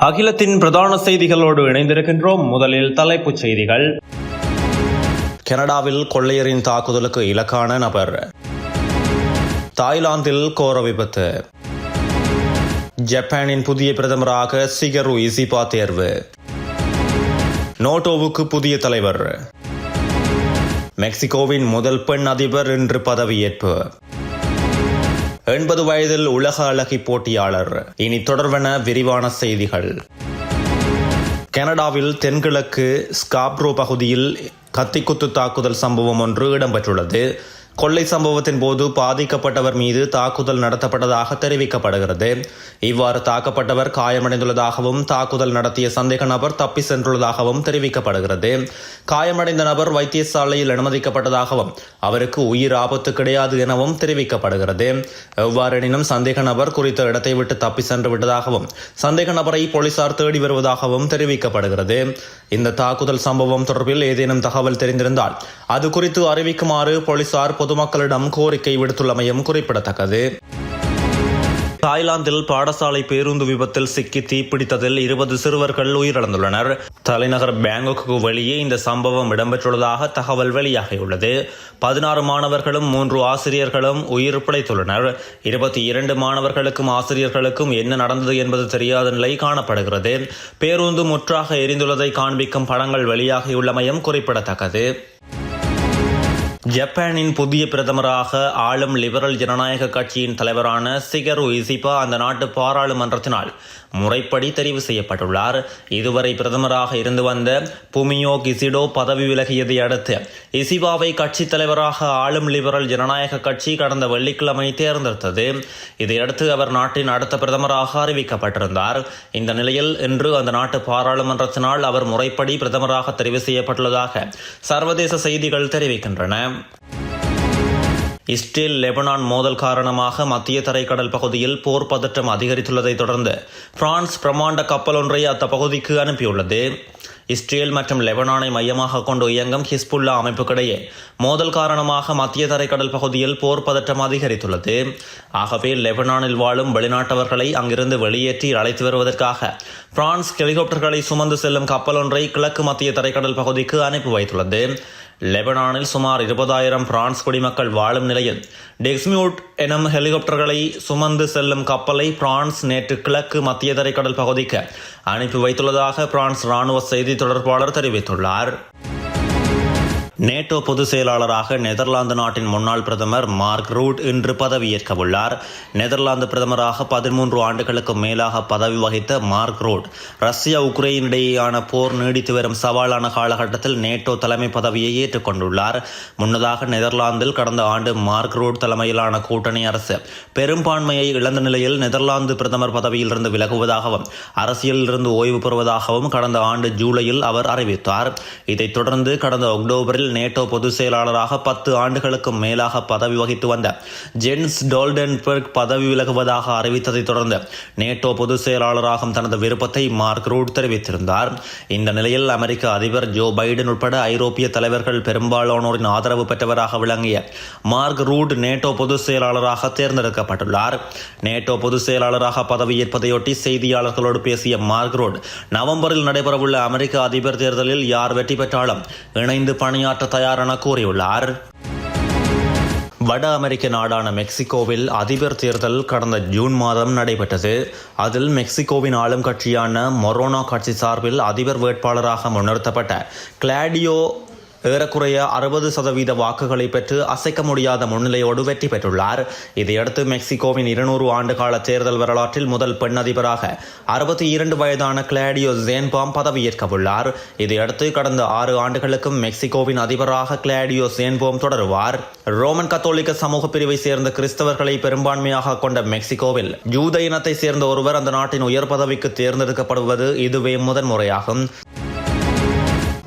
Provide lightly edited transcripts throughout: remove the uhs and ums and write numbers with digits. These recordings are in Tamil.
அகிலத்தின் பிரதான செய்திகளோடு இணைந்திருக்கின்றோம். முதலில் தலைப்புச் செய்திகள். கனடாவில் கொள்ளையரின் தாக்குதலுக்கு இலக்கான நபர். தாய்லாந்தில் கோர விபத்து. ஜப்பானின் புதிய பிரதமராக சிகரு இசிபா தேர்வு. நோட்டோவுக்கு புதிய தலைவர். மெக்சிகோவின் முதல் பெண் அதிபர் இன்று பதவியேற்பு. 80 வயதில் உலக அழகி போட்டியாளர். இனி தொடர்வன விரிவான செய்திகள். கனடாவில் தென்கிழக்கு ஸ்காப்ரோ பகுதியில் கத்திக்குத்து தாக்குதல் சம்பவம் ஒன்று இடம்பெற்றுள்ளது. கொள்ளை சம்பவத்தின் போது பாதிக்கப்பட்டவர் மீது தாக்குதல் நடத்தப்பட்டதாக தெரிவிக்கப்படுகிறது. இவ்வாறு தாக்கப்பட்டவர் காயமடைந்துள்ளதாகவும் தாக்குதல் நடத்திய சந்தேக நபர் தப்பி சென்றுள்ளதாகவும் தெரிவிக்கப்படுகிறது. காயமடைந்த நபர் வைத்தியசாலையில் அனுமதிக்கப்பட்டதாகவும் அவருக்கு உயிர் ஆபத்து கிடையாது எனவும் தெரிவிக்கப்படுகிறது. எவ்வாறெனினும் சந்தேக நபர் குறித்த இடத்தை விட்டு தப்பி சென்று விட்டதாகவும் சந்தேக நபரை போலீசார் தேடி வருவதாகவும் தெரிவிக்கப்படுகிறது. இந்த தாக்குதல் சம்பவம் தொடர்பில் ஏதேனும் தகவல் தெரிந்திருந்தால் அது குறித்து அறிவிக்குமாறு போலீசார் பொதுமக்களிடம் கோரிக்கை விடுத்துள்ளமையும் குறிப்பிடத்தக்கது. தாய்லாந்தில் பாடசாலை பேருந்து விபத்தில் சிக்கி தீப்பிடித்ததில் 20 சிறுவர்கள் உயிரிழந்துள்ளனர். தலைநகர் பேங்காக்கு வெளியே இந்த சம்பவம் இடம்பெற்றுள்ளதாக தகவல் வெளியாகியுள்ளது. 16 மாணவர்களும் 3 ஆசிரியர்களும் உயிர் பிழைத்துள்ளனர். 22 மாணவர்களுக்கும் ஆசிரியர்களுக்கும் என்ன நடந்தது என்பது தெரியாத நிலை காணப்படுகிறது. பேருந்து முற்றாக எரிந்துள்ளதை காண்பிக்கும் படங்கள் வெளியாகியுள்ளமையும் குறிப்பிடத்தக்கது. ஜப்பானின் புதிய பிரதமராக ஆளும் லிபரல் ஜனநாயக கட்சியின் தலைவரான சிகரு இசிபா அந்த நாட்டு பாராளுமன்றத்தினால் முறைப்படி தெரிவு செய்யப்பட்டுள்ளார். இதுவரை பிரதமராக இருந்து வந்த புமியோ கிசிடோ பதவி விலகியதை அடுத்து இசிபாவை கட்சித் தலைவராக ஆளும் லிபரல் ஜனநாயக கட்சி கடந்த வெள்ளிக்கிழமை தேர்ந்தெடுத்தது. இதையடுத்து அவர் நாட்டின் அடுத்த பிரதமராக அறிவிக்கப்பட்டிருந்தார். இந்த நிலையில் இன்று அந்த நாட்டு பாராளுமன்றத்தினால் அவர் முறைப்படி பிரதமராக தெரிவு செய்யப்பட்டுள்ளதாக சர்வதேச செய்திகள் தெரிவிக்கின்றன. இஸ்ரேல் லெபனான் மோதல் காரணமாக மத்திய தரைக்கடல் பகுதியில் போர் பதற்றம் அதிகரித்துள்ளதை தொடர்ந்து பிரான்ஸ் பிரமாண்ட கப்பல் ஒன்றை அந்த பகுதிக்கு அனுப்பியுள்ளது. இஸ்ரேல் மற்றும் லெபனானை மையமாக கொண்டு இயங்கும் ஹிஸ்புல்லா அமைப்புக்கிடையே மோதல் காரணமாக மத்திய தரைக்கடல் பகுதியில் போர் பதற்றம் அதிகரித்துள்ளது. ஆகவே லெபனானில் வாழும் வெளிநாட்டவர்களை அங்கிருந்து வெளியேற்றி அழைத்து வருவதற்காக பிரான்ஸ் ஹெலிகாப்டர்களை சுமந்து செல்லும் கப்பல் ஒன்றை கிழக்கு மத்திய தரைக்கடல் பகுதிக்கு அனுப்பி வைத்துள்ளது. லெபனானில் சுமார் 20,000 பிரான்ஸ் குடிமக்கள் வாழும் நிலையில் டெக்ஸ்மியூட் எனும் ஹெலிகாப்டர்களை சுமந்து செல்லும் கப்பலை பிரான்ஸ் நேற்று கிழக்கு மத்திய தரைக்கடல் பகுதிக்கு அனுப்பி வைத்துள்ளதாக பிரான்ஸ் ராணுவ செய்தி தொடர்பாளர் தெரிவித்துள்ளார். நேட்டோ பொதுச் செயலாளராக நெதர்லாந்து நாட்டின் முன்னாள் பிரதமர் மார்க் ரூட் இன்று பதவியேற்க உள்ளார். நெதர்லாந்து பிரதமராக 13 ஆண்டுகளுக்கு மேலாக பதவி வகித்த மார்க் ரூட் ரஷ்யா உக்ரைன் இடையேயான போர் நீடித்து வரும் சவாலான காலகட்டத்தில் நேட்டோ தலைமை பதவியை ஏற்றுக்கொண்டுள்ளார். முன்னதாக நெதர்லாந்தில் கடந்த ஆண்டு மார்க் ரூட் தலைமையிலான கூட்டணி அரசு பெரும்பான்மையை இழந்த நிலையில் நெதர்லாந்து பிரதமர் பதவியிலிருந்து விலகுவதாகவும் அரசியலிலிருந்து ஓய்வு பெறுவதாகவும் கடந்த ஆண்டு ஜூலையில் அவர் அறிவித்தார். இதைத் தொடர்ந்து கடந்த அக்டோபரில் நேட்டோ பொதுச் செயலாளராக 10 ஆண்டுகளுக்கு மேலாக பதவி வகித்து வந்த ஜென்ஸ் ஸ்டோல்டன்பெர்க் பதவி விலகுவதாக அறிவித்ததை தொடர்ந்து நேட்டோ பொதுச் செயலாளராகும் தனது விருப்பத்தை மார்க் ரூட் தெரிவித்திருந்தார். இந்த நிலையில் அமெரிக்க அதிபர் ஜோ பைடன் உட்பட ஐரோப்பிய தலைவர்கள் பெரும்பாலானோரின் ஆதரவு பெற்றவராக விளங்கிய மார்க் ரூட் நேட்டோ பொதுச் செயலாளராக தேர்ந்தெடுக்கப்பட்டுள்ளார். நேட்டோ பொதுச் செயலாளராக பதவியேற்பதையொட்டி செய்தியாளர்களோடு பேசிய மார்க் ரூட் நவம்பரில் நடைபெறவுள்ள அமெரிக்க அதிபர் தேர்தலில் யார் வெற்றி பெற்றாலும் இணைந்து பணியாற்ற தயார் என கூறியுள்ளார். வட அமெரிக்க நாடான மெக்சிகோவில் அதிபர் தேர்தல் கடந்த ஜூன் மாதம் நடைபெற்றது. அதில் மெக்சிகோவின் ஆளும் கட்சியான மொரோனோ கட்சி சார்பில் அதிபர் வேட்பாளராக முன்னிறுத்தப்பட்ட கிளாடியோ ஏறக்குறைய 60% வாக்குகளை பெற்று அசைக்க முடியாத முன்னிலையோடு வெற்றி பெற்றுள்ளார். இதையடுத்து மெக்சிகோவின் 200 ஆண்டுகால தேர்தல் வரலாற்றில் முதல் பெண் அதிபராக 62 வயதான கிளாடியோ ஷேன்பாம் பதவியேற்க உள்ளார். இதையடுத்து கடந்த 6 ஆண்டுகளுக்கும் மெக்சிகோவின் அதிபராக கிளாடியோ ஷேன்பாம் தொடருவார். ரோமன் கத்தோலிக்க சமூக பிரிவை சேர்ந்த கிறிஸ்தவர்களை பெரும்பான்மையாக கொண்ட மெக்சிகோவில் ஜூத இனத்தை சேர்ந்த ஒருவர் அந்த நாட்டின் உயர் பதவிக்கு தேர்ந்தெடுக்கப்படுவது இதுவே முதன்முறையாகும்.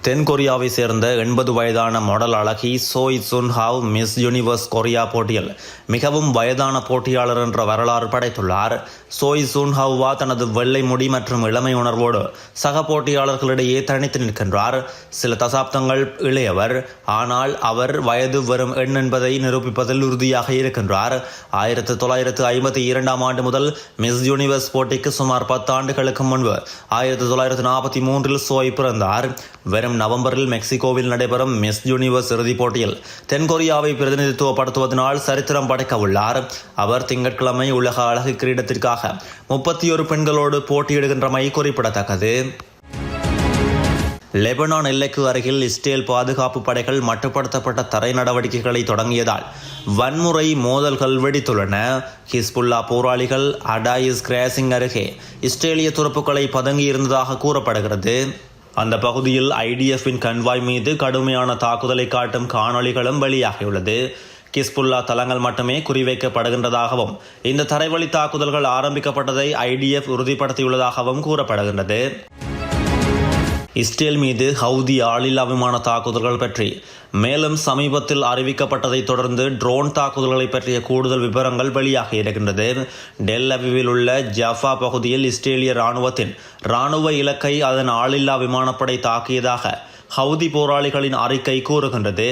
தென்கொரியாவை சேர்ந்த 80 வயதான மாடல் அழகி சோய் சுன் ஹாவ் மிஸ் யூனிவர்ஸ் கொரியா போட்டியில் மிகவும் வயதான போட்டியாளர் என்ற வரலாறு படைத்துள்ளார். சோய் சுன் ஹாவா தனது வெள்ளை முடி மற்றும் இளமை உணர்வோடு சக போட்டியாளர்களிடையே தனித்து நிற்கின்றார். சில தசாப்தங்கள் இளையவர், ஆனால் அவர் வயது வெறும் எண் என்பதை நிரூபிப்பதில் உறுதியாக இருக்கின்றார். 1952 ஆண்டு முதல் மிஸ் யூனிவர்ஸ் போட்டிக்கு சுமார் 10 ஆண்டுகளுக்கு முன்பு 1943 சோய் பிறந்தார். வரும் நவம்பரில் மெக்சிகோவில் நடைபெறும் மிஸ் யூனிவர்ஸ் இறுதிப் போட்டியில் தென்கொரியாவை பிரதிநிதித்துவப்படுத்துவதனால் சரித்திரம் படைக்க உள்ளார். அவர் திங்கட்கிழமை உலக அழகு கிரீடத்திற்காக 31 பெண்களோடு போட்டியிடுகின்றமை குறிப்பிடத்தக்கது. லெபனான் எல்லைக்கு அருகில் இஸ்ரேல் பாதுகாப்பு படைகள் மட்டுப்படுத்தப்பட்ட தரை நடவடிக்கைகளை தொடங்கியதால் வன்முறை மோதல்கள் வெடித்துள்ளன. ஹிஸ்புல்லா போராளிகள் அடாயிஸ் கிராசிங் அருகே இஸ்ரேலிய துருப்புக்களை பதுங்கியிருந்ததாக கூறப்படுகிறது. அந்த பகுதியில் ஐடிஎஃப்பின் கன்வாய் மீது கடுமையான தாக்குதலை காட்டும் காணொளிகளும் வெளியாகியுள்ளது. ஹிஸ்புல்லா தளங்கள் மட்டுமே குறிவைக்கப்படுகின்றதாகவும் இந்த தரைவழி தாக்குதல்கள் ஆரம்பிக்கப்பட்டதை ஐடிஎஃப் உறுதிப்படுத்தியுள்ளதாகவும் கூறப்படுகின்றது. இஸ்ரேல் மீது ஹவுதி ஆளில்லா விமான தாக்குதல்கள் பற்றி மேலும் சமீபத்தில் அறிவிக்கப்பட்டதை தொடர்ந்து ட்ரோன் தாக்குதல்களை பற்றிய கூடுதல் விவரங்கள் வெளியாகி இருக்கின்றது. டெல் அவிவில் உள்ள ஜஃபா பகுதியில் இஸ்ரேலிய இராணுவ இலக்கை அதன் ஆளில்லா விமானப்படை தாக்கியதாக ஹவுதி போராளிகளின் அறிக்கை கூறுகின்றது.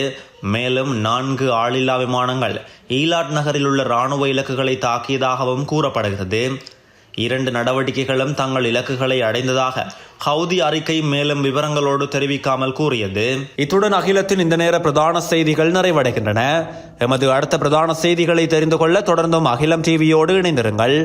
மேலும் 4 ஆளில்லா விமானங்கள் ஈலாட் நகரில் உள்ள இராணுவ இலக்குகளை தாக்கியதாகவும் கூறப்படுகிறது. 2 நடவடிக்கைகளும் தங்கள் இலக்குகளை அடைந்ததாக ஹவுதி அறிக்கை மேலும் விவரங்களோடு தெரிவிக்காமல் கூறியது. இத்துடன் அகிலத்தின் இந்த நேர பிரதான செய்திகள் நிறைவடைகின்றன. எமது அடுத்த பிரதான செய்திகளை தெரிந்து கொள்ள தொடர்ந்தும் அகிலம் டிவியோடு இணைந்திருங்கள்.